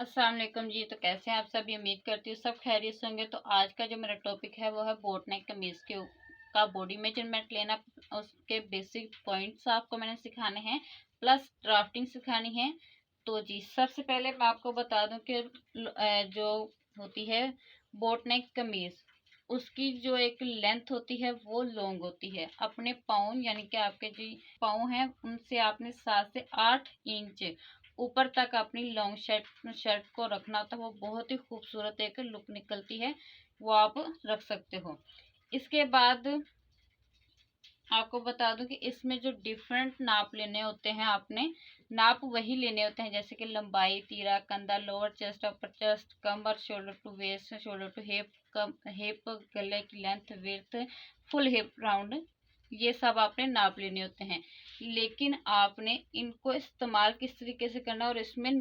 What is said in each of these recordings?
अस्सलाम वालेकुम जी। तो कैसे हैं आप सभी? उम्मीद करती हूँ सब खैरियत से होंगे। तो आज का जो मेरा टॉपिक है वो है बोट नेक कमीज का बॉडी मेजरमेंट लेना, उसके बेसिक पॉइंट्स आपको मैंने सिखाने हैं, प्लस ड्राफ्टिंग सिखानी है। तो जी सबसे पहले मैं आपको बता दूं कि जो होती है बोट नेक कमीज, उसकी जो एक लेंथ होती है वो लॉन्ग होती है। अपने पाँव यानी कि आपके जो पाँव हैं उनसे आपने 7 से 8 इंच ऊपर तक अपनी लॉन्ग शर्ट को रखना होता है। वो बहुत ही खूबसूरत एक लुक निकलती है, वो आप रख सकते हो। इसके बाद आपको बता दूं कि इसमें जो डिफरेंट नाप लेने होते हैं, आपने नाप वही लेने होते हैं जैसे कि लंबाई, तीरा, कंधा, लोअर चेस्ट, अपर चेस्ट, कमर, shoulder to waist, shoulder to hip, गले की length, width, full hip round, ये सब आपने नाप लेने होते हैं। लेकिन आपने इनको इस्तेमाल किस तरीके से करना, और इसमें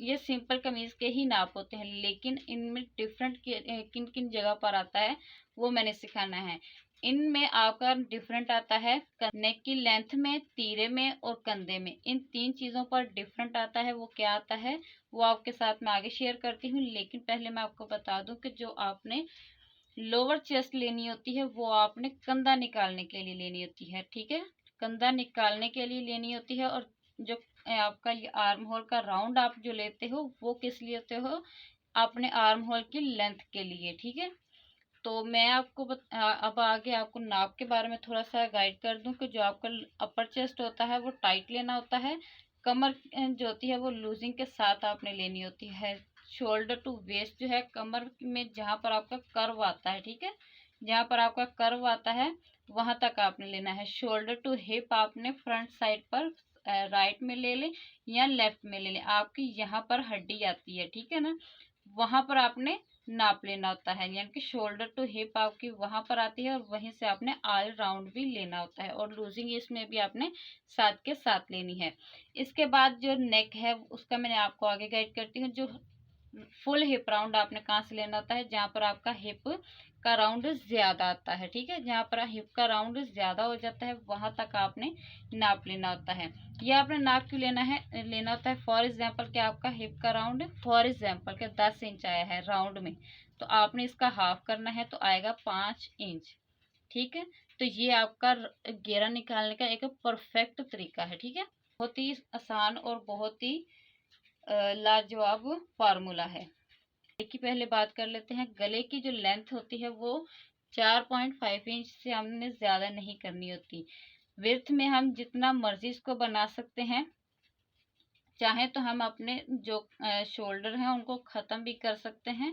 ये सिंपल कमीज के ही नाप होते हैं, लेकिन इनमें डिफरेंट किन किन जगह पर आता है वो मैंने सिखाना है। इनमें आपका डिफरेंट आता है नेक की लेंथ में, तीरे में और कंधे में। इन 3 चीज़ों पर डिफरेंट आता है। वो क्या आता है वो आपके साथ मैं आगे शेयर करती हूँ, लेकिन पहले मैं आपको बता दूं कि जो आपने लोअर चेस्ट लेनी होती है वो आपने कंधा निकालने के लिए लेनी होती है। ठीक है, कंधा निकालने के लिए लेनी होती है। और जो आपका ये आर्म होल का राउंड आप जो लेते हो वो किस लिए लेते हो? अपने आर्म होल की लेंथ के लिए। ठीक है, तो मैं आपको अब आगे आपको नाप के बारे में थोड़ा सा गाइड कर दूं कि जो आपका अपर चेस्ट होता है वो टाइट लेना होता है। कमर जो होती है वो लूजिंग के साथ आपने लेनी होती है। शोल्डर टू वेस्ट जो है, कमर में जहाँ पर आपका कर्व आता है, ठीक है, जहाँ पर आपका कर्व आता है वहां तक आपने लेना है। शोल्डर टू हिप आपने फ्रंट साइड पर राइट में ले लें या लेफ्ट में ले लें, आपकी यहाँ पर हड्डी आती है, ठीक है ना, वहां पर आपने नाप लेना होता है। यानी कि शोल्डर टू हिप आपकी वहां पर आती है और वहीं से आपने ऑल राउंड भी लेना होता है, और लूजिंग इसमें भी आपने साथ के साथ लेनी है। इसके बाद जो नेक है उसका मैंने आपको आगे गाइड करती हूँ। जो फुल हिप राउंड आपने कहाँ से लेना होता है? जहाँ पर आपका हिप का राउंड ज्यादा आता है, ठीक है, जहाँ पर हिप का राउंड ज्यादा हो जाता है वहां तक आपने नाप लेना होता है। ये आपने नाप क्यों लेना होता है? फॉर एग्जाम्पल कि आपका हिप का राउंड फॉर एग्जाम्पल के 10 इंच आया है राउंड में, तो आपने इसका हाफ करना है तो आएगा 5 इंच। ठीक है, तो ये आपका घेरा निकालने का एक परफेक्ट तरीका है। ठीक है, बहुत ही आसान और बहुत ही लाजवाब फार्मूला है। की पहले बात कर लेते हैं। गले की जो लेंथ होती है वो 4.5 इंच से हमने ज्यादा नहीं करनी होती। विड्थ में हम जितना मर्जी इसको बना सकते हैं, चाहे तो हम अपने जो शोल्डर हैं उनको ख़त्म भी कर सकते हैं,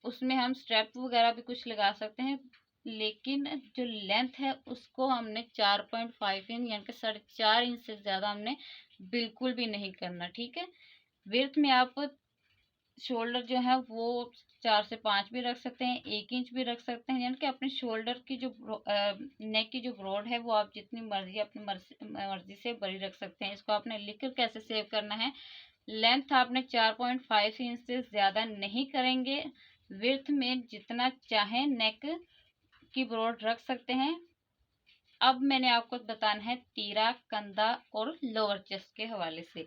उसमें हम स्ट्रैप वगैरह भी कुछ लगा सकते हैं, लेकिन जो लेंथ है उसको हमने 4.5 इंच यानी कि 4.5 इंच से ज़्यादा हमने बिल्कुल भी नहीं करना। ठीक है, विड्थ में आप शोल्डर जो है वो 4 से 5 भी रख सकते हैं, 1 इंच भी रख सकते हैं। यानी कि अपने शोल्डर की जो नेक की जो ब्रॉड है वो आप जितनी मर्जी अपनी मर्जी से बड़ी रख सकते हैं। इसको आपने लिखकर कैसे सेव करना है? लेंथ आपने 4.5 इंच से ज़्यादा नहीं करेंगे, विड्थ में जितना चाहे नेक की ब्रॉड रख सकते हैं। अब मैंने आपको बताना है तीरा, कंधा और लोअर चेस्ट के हवाले से।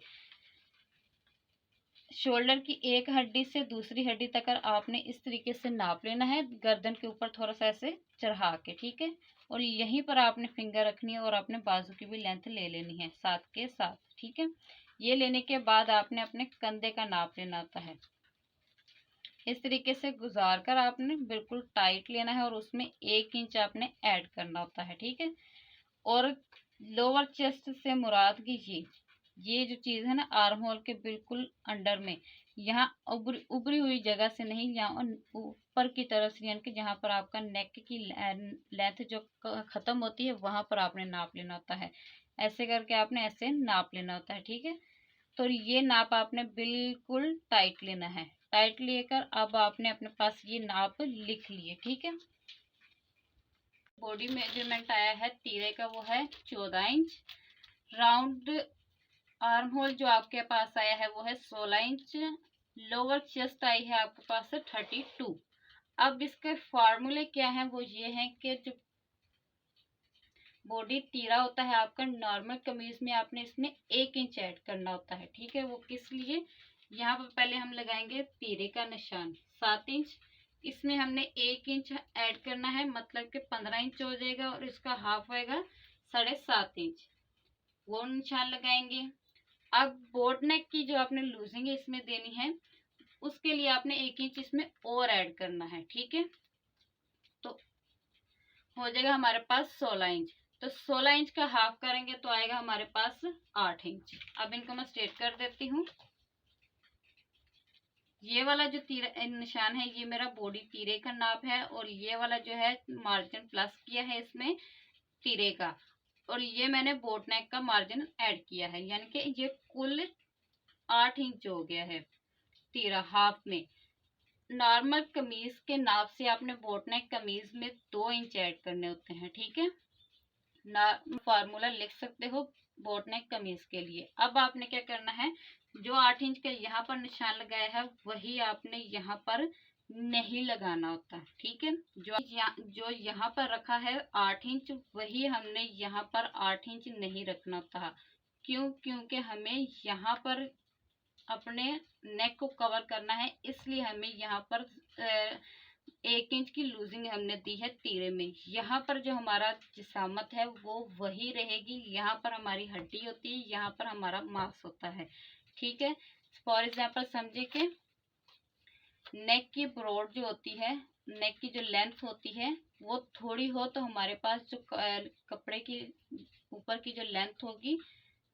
शोल्डर की एक हड्डी से दूसरी हड्डी तक आपने इस तरीके से नाप लेना है, गर्दन के ऊपर थोड़ा सा ऐसे चढ़ा के, ठीक है, और यहीं पर आपने फिंगर रखनी है और अपने बाजू की भी लेंथ ले लेनी है साथ के साथ। ठीक है, ये लेने के बाद आपने अपने कंधे का नाप लेना होता है। इस तरीके से गुजार कर आपने बिल्कुल टाइट लेना है और उसमें 1 इंच आपने ऐड करना होता है। ठीक है, और लोअर चेस्ट से मुराद की ये जो चीज़ है ना, आर्म होल के बिल्कुल अंडर में, यहाँ उभरी हुई जगह से नहीं, यहाँ ऊपर की तरफ से, यानी कि जहाँ पर आपका नेक की लेंथ जो ख़त्म होती है वहाँ पर आपने नाप लेना होता है। ऐसे करके आपने ऐसे नाप लेना होता है। ठीक है, तो ये नाप आपने बिल्कुल टाइट लेना है। टाइट लेकर अब आपने अपने पास ये नाप लिख लिए। ठीक है, बॉडी मेजरमेंट आया है तीरे का वो है 14 इंच। राउंड आर्म होल जो आपके पास आया है वो है 16 इंच। लोअर चेस्ट आई है आपके पास 32। अब इसके फार्मूले क्या है? वो ये है कि जो बॉडी तीरा होता है आपका नॉर्मल कमीज में, आपने इसमें 1 इंच ऐड करना होता है। ठीक है, वो किस लिए? यहाँ पर पहले हम लगाएंगे तीरे का निशान 7 इंच। इसमें हमने 1 इंच ऐड करना है, मतलब कि 15 इंच हो जाएगा और इसका हाफ होएगा 7.5 इंच, वो निशान लगाएंगे। अब बोट नेक की जो आपने लूजिंग इसमें देनी है, उसके लिए आपने 1 इंच इसमें और ऐड करना है, ठीक है। तो हो जाएगा हमारे पास 16 इंच। तो 16 इंच का हाफ करेंगे तो आएगा हमारे पास 8 इंच। अब इनको मैं स्ट्रेट कर देती हूँ। ये वाला जो तीरा निशान है ये मेरा बॉडी तीरे का नाप है, और ये वाला जो है मार्जिन प्लस किया है इसमें तीरे का, और ये मैंने बोट नेक का मार्जिन ऐड किया है, यानी कि ये कुल 8 इंच हो गया है तीरा हाफ में। नॉर्मल कमीज के नाप से आपने बोट नेक कमीज में 2 इंच ऐड करने होते हैं, ठीक है ना। फार्मूला लिख सकते हो बोट नेक कमीज के लिए। अब आपने क्या करना है, जो 8 इंच का यहाँ पर निशान लगाया है वही आपने यहाँ पर नहीं लगाना होता, ठीक है। जो यहाँ पर रखा है 8 इंच, वही हमने यहाँ पर 8 इंच नहीं रखना होता। क्यों? क्योंकि हमें यहाँ पर अपने नेक को कवर करना है, इसलिए हमें यहाँ पर 1 इंच की लूजिंग हमने दी है तीरे में। यहाँ पर जो हमारा जिसामत है वो वही रहेगी। यहाँ पर हमारी हड्डी होती है, यहाँ पर हमारा मांस होता है, ठीक है। फॉर एग्जाम्पल समझे कि नेक की ब्रॉड जो होती है, नेक की जो लेंथ होती है वो थोड़ी हो, तो हमारे पास जो कपड़े की ऊपर की जो लेंथ होगी,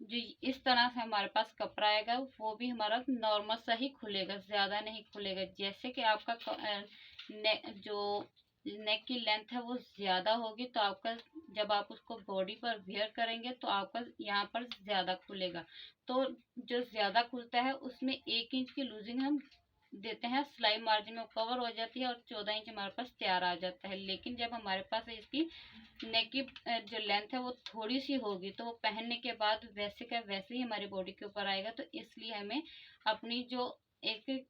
जो इस तरह से हमारे पास कपड़ा आएगा, वो भी हमारा नॉर्मल सा ही खुलेगा, ज्यादा नहीं खुलेगा। जैसे कि आपका जो नेक की लेंथ है वो ज्यादा होगी, तो आपका जब आप उसको बॉडी पर वेयर करेंगे तो आपका यहाँ पर ज्यादा खुलेगा। तो जो ज्यादा खुलता है उसमें 1 इंच की लूजिंग हम देते हैं, सिलाई मार्जिन में कवर हो जाती है और 14 इंच हमारे पास तैयार आ जाता है। लेकिन जब हमारे पास इसकी नेक की जो लेंथ है वो थोड़ी सी होगी, तो वो पहनने के बाद वैसे का वैसे ही हमारी बॉडी के ऊपर आएगा। तो इसलिए हमें अपनी जो एक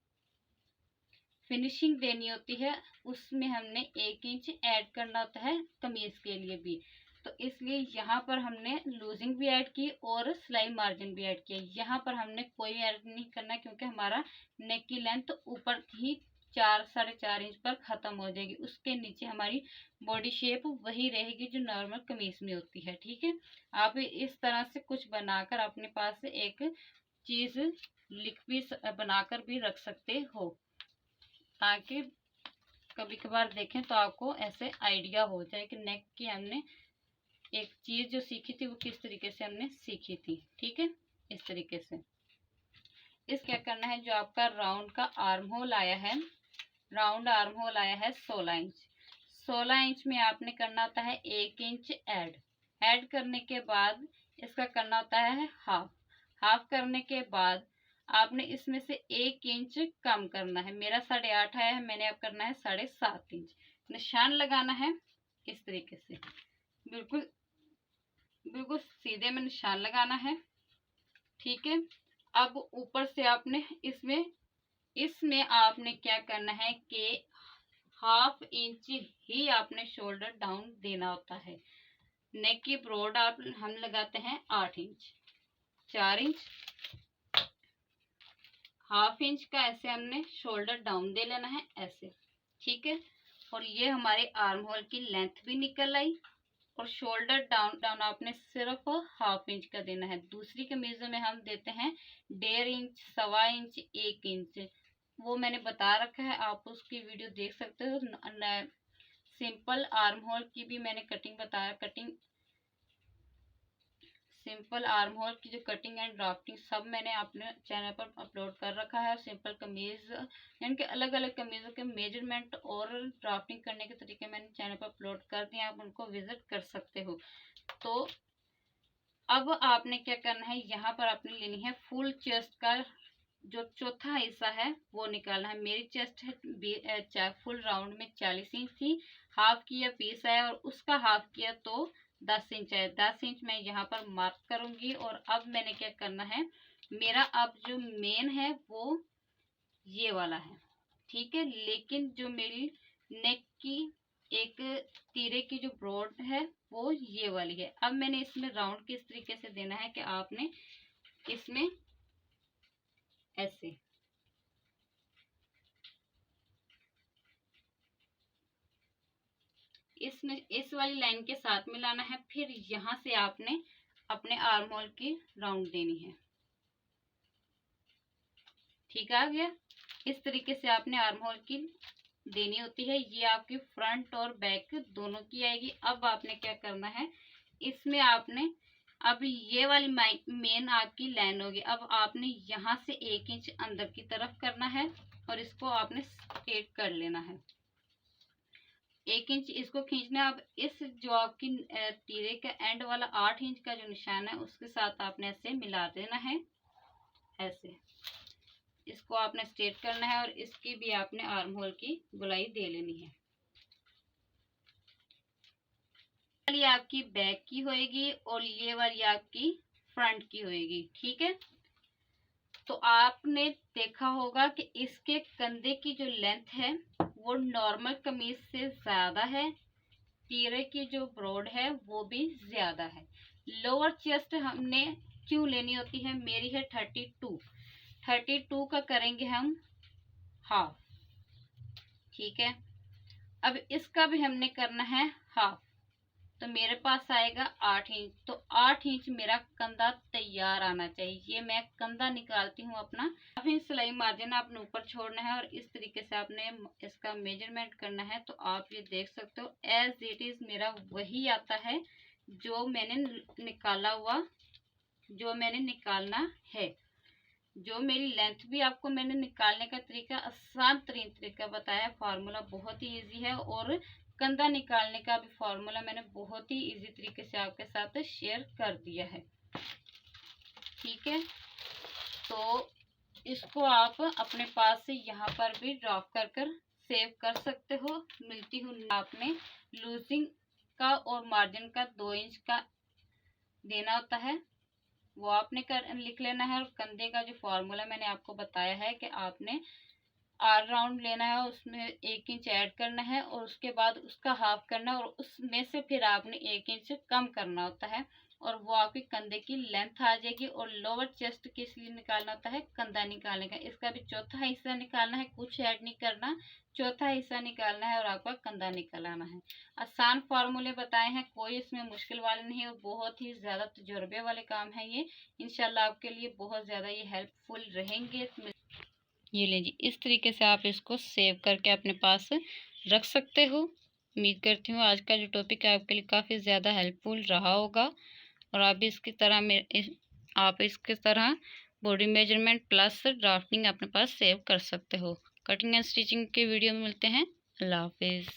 फिनिशिंग देनी होती है उसमें हमने 1 इंच ऐड करना होता है कमीज के लिए भी। तो इसलिए यहाँ पर हमने लूजिंग भी ऐड की और सिलाई मार्जिन भी ऐड किया। यहाँ पर हमने कोई ऐड नहीं करना, क्योंकि हमारा नेक की लेंथ ऊपर ही 4-4.5 इंच पर खत्म हो जाएगी। उसके नीचे हमारी बॉडी शेप वही रहेगी जो नॉर्मल कमीज में होती है, ठीक है। आप इस तरह से कुछ बनाकर अपने पास एक चीज लिख भी बनाकर भी रख सकते हो, ताकि कभी कभार देखें तो आपको ऐसे आइडिया हो जाए कि नेक की हमने एक चीज जो सीखी थी वो किस तरीके से हमने सीखी थी, ठीक है। इस तरीके से इस क्या करना है, जो आपका राउंड का आर्म होल आया है, राउंड आर्म होल आया है 16 इंच। 16 इंच में आपने करना होता है 1 इंच ऐड करने के बाद इसका करना होता है हाफ। हाफ करने के बाद आपने इसमें से 1 इंच कम करना है। मेरा 8.5 आया है, मैंने अब करना है 7.5 इंच। निशान लगाना है इस तरीके से, बिल्कुल बिल्कुल सीधे में निशान लगाना है, ठीक है। अब ऊपर से आपने इसमें आपने क्या करना है कि हाफ इंच ही आपने शोल्डर डाउन देना होता है। नेक की ब्रॉड हम लगाते हैं 8 इंच, 4 इंच, हाफ इंच का ऐसे हमने शोल्डर डाउन दे लेना है ऐसे, ठीक है। और ये हमारे आर्म होल की लेंथ भी निकल आई, और शोल्डर डाउन आपने सिर्फ हाफ इंच का देना है। दूसरी कमीजों में हम देते हैं 1.5 इंच, 1.25 इंच, 1 इंच, वो मैंने बता रखा है, आप उसकी वीडियो देख सकते हो। सिंपल आर्म होल की भी मैंने कटिंग बताया, सिंपल आर्म होल की जो कटिंग एंड ड्राफ्टिंग सब मैंने अपने चैनल पर अपलोड कर रखा है। सिंपल कमीज यानी कि अलग अलग कमीजों के मेजरमेंट और ड्राफ्टिंग करने के तरीके मैंने चैनल पर अपलोड कर दिए, आप उनको विजिट कर सकते हो। तो अब आपने क्या करना है, यहाँ पर आपने लेनी है फुल चेस्ट का जो चौथा हिस्सा है वो निकालना है। मेरी चेस्ट है फुल राउंड में 40 इंच थी, हाफ किया 20 आया, और उसका हाफ किया तो 10 इंच है। 10 इंच मैं यहाँ पर मार्क करूंगी। और अब मैंने क्या करना है, मेरा अब जो मेन है वो ये वाला है, ठीक है। लेकिन जो मेरी नेक की एक तीरे की जो ब्रॉड है वो ये वाली है। अब मैंने इसमें राउंड किस तरीके से देना है कि आपने इसमें ऐसे इस वाली लाइन के साथ मिलाना है। फिर यहाँ से आपने अपने आर्म होल की राउंड देनी है। ठीक आ गया। इस तरीके से आपने आर्म होल की देनी होती है। ये आपकी फ्रंट और बैक दोनों की आएगी। अब आपने क्या करना है, इसमें आपने अब ये वाली मेन आपकी लाइन होगी। अब आपने यहाँ से 1 इंच अंदर की तरफ करना है और इसको आपने स्ट्रेट कर लेना है। 1 इंच इसको खींचना है। अब इस जो आपकी तीरे का एंड वाला 8 इंच का जो निशान है उसके साथ आपने ऐसे मिला देना है। ऐसे इसको आपने स्ट्रेट करना है और इसकी भी आपने आर्म होल की गोलाई दे लेनी है। ये आपकी बैक की होएगी और ये वाली आपकी फ्रंट की होएगी। ठीक है, तो आपने देखा होगा कि इसके कंधे की जो लेंथ है वो नॉर्मल कमीज से ज्यादा है, तीरे की जो ब्रॉड है वो भी ज्यादा है। लोअर चेस्ट हमने क्यों लेनी होती है, मेरी है 32 का करेंगे हम हाफ। ठीक है, अब इसका भी हमने करना है हाफ, तो मेरे पास आएगा 8 इंच। तो 8 इंच मेरा कंधा तैयार आना चाहिए। ये मैं कंधा निकालती हूँ अपना। 8 इंच सिलाई मार्जिन आपने ऊपर छोड़ना है और इस तरीके से आपने इसका मेजरमेंट करना है। तो आप ये देख सकते हो एज इट इज मेरा वही आता है जो मैंने निकाला हुआ, जो मैंने निकालना है। जो मेरी लेंथ भी आपको मैंने निकालने का तरीका आसान तरीका बताया। फार्मूला बहुत ही इजी है और कंधा निकालने का भी फार्मूला मैंने बहुत ही इजी तरीके से आपके साथ शेयर कर दिया है। ठीक है, तो इसको आप अपने पास से यहाँ पर भी ड्रॉप कर कर सेव कर सकते हो। मिलती हूँ। आपने लूजिंग का और मार्जिन का 2 इंच का देना होता है, वो आपने लिख लेना है। और कंधे का जो फॉर्मूला मैंने आपको बताया है कि आपने आर राउंड लेना है, उसमें 1 इंच ऐड करना है और उसके बाद उसका हाफ करना है और उसमें से फिर आपने 1 इंच कम करना होता है और वो आपके कंधे की लेंथ आ जाएगी। और लोअर चेस्ट किस लिए निकालना होता है, कंधा निकालने का। इसका भी चौथा हिस्सा निकालना है, कुछ ऐड नहीं करना, चौथा हिस्सा निकालना है और आपका कंधा निकल आना है। आसान फार्मूले बताए हैं, कोई इसमें मुश्किल वाले नहीं और बहुत ही ज्यादा तजुर्बे वाले काम है ये। इंशाल्लाह आपके लिए बहुत ज्यादा ये हेल्पफुल रहेंगे। ये लीजिए, इस तरीके से आप इसको सेव करके अपने पास रख सकते हो। उम्मीद करती हूँ आज का जो टॉपिक है आपके लिए काफ़ी ज़्यादा हेल्पफुल रहा होगा और आप भी इसके तरह बॉडी मेजरमेंट प्लस ड्राफ्टिंग अपने पास सेव कर सकते हो। कटिंग एंड स्टिचिंग के वीडियो में मिलते हैं। अल्लाह हाफिज़।